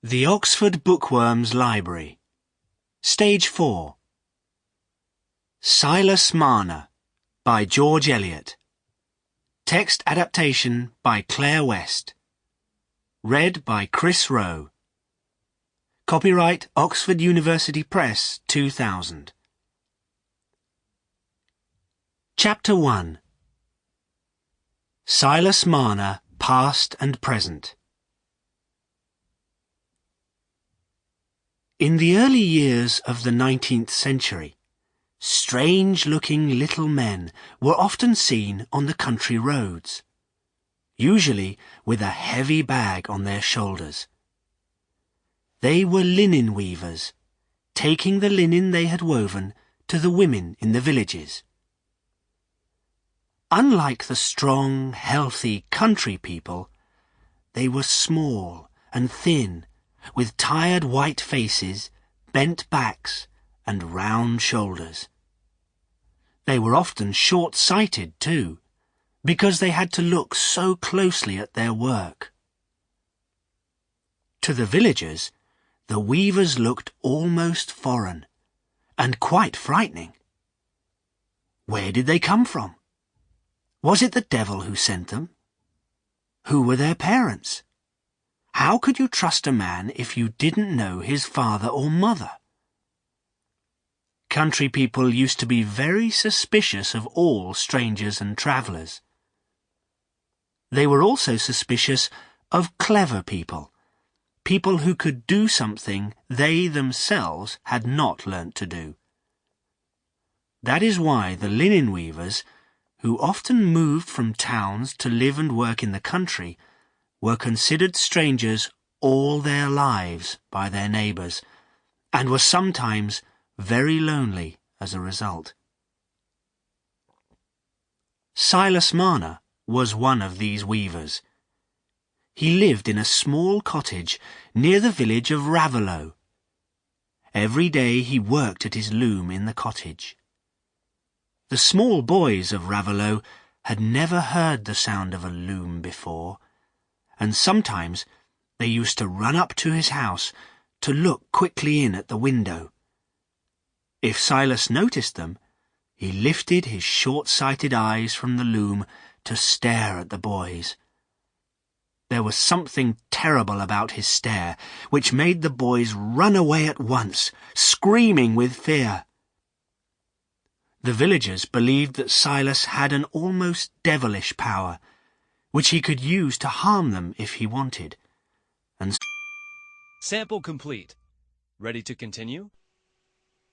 The Oxford Bookworm's Library. Stage 4. Silas Marner by George Eliot. Text adaptation by Clare West. Read by Chris Rowe. Copyright Oxford University Press 2000. Chapter 1. Silas Marner, Past and Present. In the early years of the 19th century, strange-looking little men were often seen on the country roads, usually with a heavy bag on their shoulders. They were linen weavers, taking the linen they had woven to the women in the villages. Unlike the strong, healthy country people, they were small and thin, with tired white faces, bent backs, and round shoulders. They were often short-sighted too, because they had to look so closely at their work. To the villagers, the weavers looked almost foreign, and quite frightening. Where did they come from? Was it the devil who sent them? Who were their parents? How could you trust a man if you didn't know his father or mother? Country people used to be very suspicious of all strangers and travellers. They were also suspicious of clever people, people who could do something they themselves had not learnt to do. That is why the linen weavers, who often moved from towns to live and work in the country, were considered strangers all their lives by their neighbours, and were sometimes very lonely as a result. Silas Marner was one of these weavers. He lived in a small cottage near the village of Raveloe. Every day he worked at his loom in the cottage. The small boys of Raveloe had never heard the sound of a loom before, and sometimes they used to run up to his house to look quickly in at the window. If Silas noticed them, he lifted his short-sighted eyes from the loom to stare at the boys. There was something terrible about his stare, which made the boys run away at once, screaming with fear. The villagers believed that Silas had an almost devilish power, which he could use to harm them if he wanted. And Sample complete. Ready to continue?